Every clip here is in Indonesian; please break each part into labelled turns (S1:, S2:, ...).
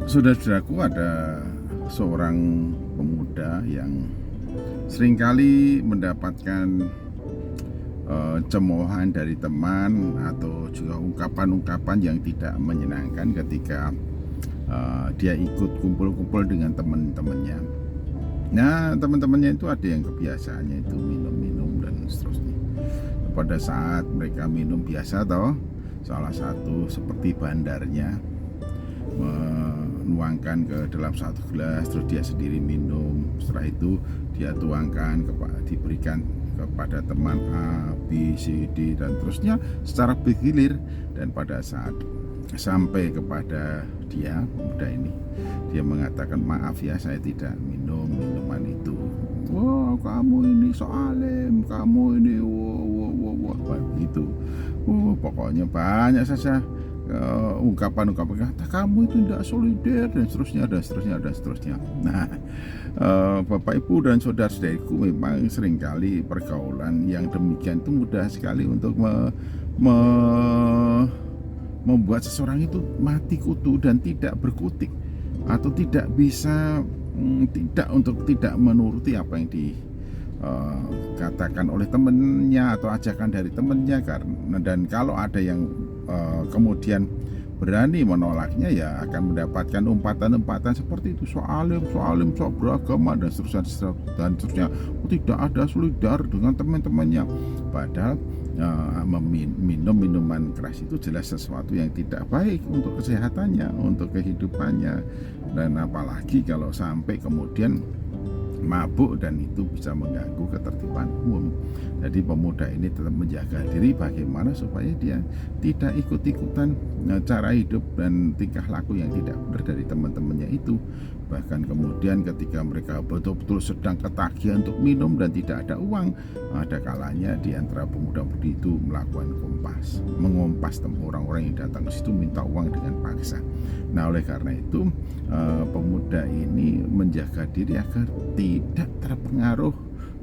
S1: Saudara-saudaraku, ada seorang pemuda yang seringkali mendapatkan cemoohan dari teman atau juga ungkapan-ungkapan yang tidak menyenangkan ketika dia ikut kumpul-kumpul dengan teman-temannya. Nah, teman-temannya itu ada yang kebiasaannya itu minum-minum dan seterusnya. Pada saat mereka minum biasa toh, salah satu seperti bandarnya menuangkan ke dalam satu gelas, terus dia sendiri minum. Setelah itu dia tuangkan, diberikan kepada teman A, B, C, D dan terusnya secara bergilir. Dan pada saat sampai kepada dia, pemuda ini, dia mengatakan, maaf ya, saya tidak minum minuman itu. Wah, kamu ini so alim, kamu ini wah gitu. Pokoknya banyak saja ungkapan-ungkapan, kata kamu itu tidak solider dan seterusnya. Nah, Bapak Ibu dan saudara-saudariku, memang seringkali pergaulan yang demikian itu mudah sekali untuk membuat seseorang itu mati kutu dan tidak berkutik, atau tidak bisa tidak menuruti apa yang dikatakan oleh temannya atau ajakan dari temannya. Dan kalau ada yang kemudian berani menolaknya, ya akan mendapatkan umpatan-umpatan seperti itu, so alim, so beragama dan seterusnya, tidak ada solidar dengan teman-temannya. Padahal minum minuman keras itu jelas sesuatu yang tidak baik untuk kesehatannya, untuk kehidupannya, dan apalagi kalau sampai kemudian mabuk, dan itu bisa mengganggu ketertiban umum. Jadi pemuda ini tetap menjaga diri bagaimana supaya dia tidak ikut-ikutan cara hidup dan tingkah laku yang tidak benar dari teman-temannya itu. Bahkan kemudian ketika mereka betul-betul sedang ketagihan untuk minum dan tidak ada uang, ada kalanya di antara pemuda-pemudi itu melakukan mengompas orang-orang yang datang ke situ minta uang dengan paksa. Nah, oleh karena itu pemuda ini menjaga diri agar tidak terpengaruh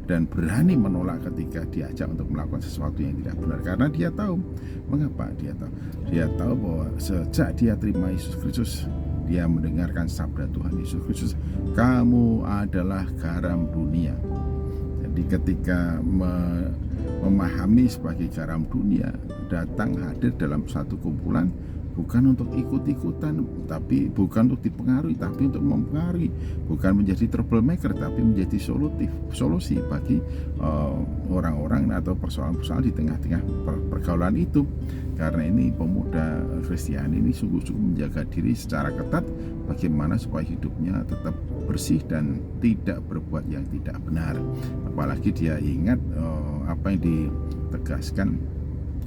S1: dan berani menolak ketika diajak untuk melakukan sesuatu yang tidak benar, karena dia tahu. Mengapa dia tahu bahwa sejak dia terima Yesus Kristus, dia mendengarkan sabda Tuhan Yesus Kristus, kamu adalah garam dunia. Jadi ketika memahami sebagai garam dunia, datang hadir dalam satu kumpulan bukan untuk ikut-ikutan, tapi bukan untuk dipengaruhi, tapi untuk mempengaruhi. Bukan menjadi troublemaker, tapi menjadi solusi bagi orang-orang atau persoalan-persoalan di tengah-tengah pergaulan itu. Karena ini pemuda Kristiani ini sungguh-sungguh menjaga diri secara ketat bagaimana supaya hidupnya tetap bersih dan tidak berbuat yang tidak benar. Apalagi dia ingat apa yang ditegaskan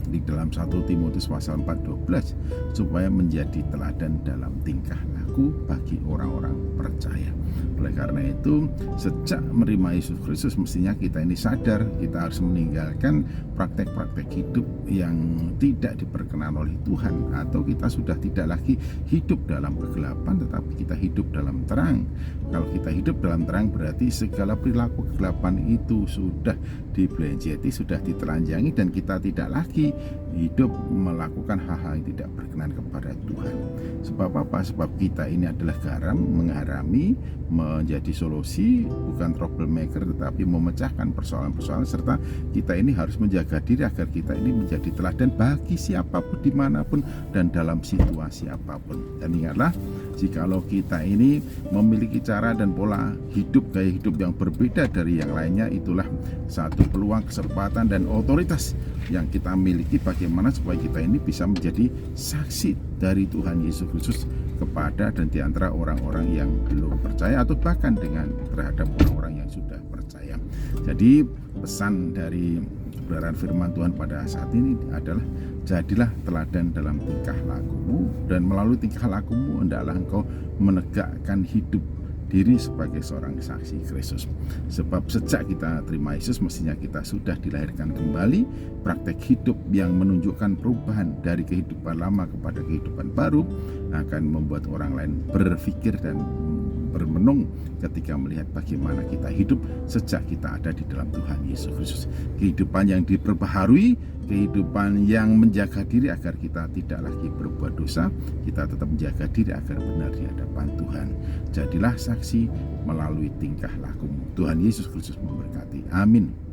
S1: di dalam 1 Timotius pasal 4:12, supaya menjadi teladan dalam tingkah laku bagi orang-orang percaya. Oleh karena itu, sejak menerima Yesus Kristus, mestinya kita ini sadar kita harus meninggalkan praktek-praktek hidup yang tidak diperkenan oleh Tuhan, atau kita sudah tidak lagi hidup dalam kegelapan, tetapi kita hidup dalam terang. Kalau kita hidup dalam terang, berarti segala perilaku kegelapan itu sudah dibelanjati, sudah ditelanjangi, dan kita tidak lagi hidup melakukan hal-hal yang tidak berkenan kepada Tuhan. Sebab apa? Sebab kita ini adalah garam, mengharami, menjadi solusi, bukan troublemaker, tetapi memecahkan persoalan-persoalan. Serta kita ini harus menjaga diri agar kita ini menjadi teladan bagi siapapun, dimanapun, dan dalam situasi apapun. Dan ingatlah, jikalau kita ini memiliki cara dan pola hidup, gaya hidup yang berbeda dari yang lainnya, itulah satu peluang, kesempatan, dan otoritas yang kita miliki bagaimana supaya kita ini bisa menjadi saksi dari Tuhan Yesus Kristus kepada dan di antara orang-orang yang belum percaya, atau bahkan terhadap orang-orang yang sudah percaya. Jadi pesan dari kebenaran firman Tuhan pada saat ini adalah, jadilah teladan dalam tingkah lakumu, dan melalui tingkah lakumu hendaklah engkau menegakkan hidup diri sebagai seorang saksi Kristus. Sebab sejak kita terima Yesus, mestinya kita sudah dilahirkan kembali. Praktek hidup yang menunjukkan perubahan dari kehidupan lama kepada kehidupan baru akan membuat orang lain berpikir dan bermenung ketika melihat bagaimana kita hidup sejak kita ada di dalam Tuhan Yesus Kristus. Kehidupan yang diperbaharui, kehidupan yang menjaga diri agar kita tidak lagi berbuat dosa, kita tetap menjaga diri agar benar di hadapan Tuhan. Jadilah saksi melalui tingkah lakumu. Tuhan Yesus Kristus memberkati. Amin.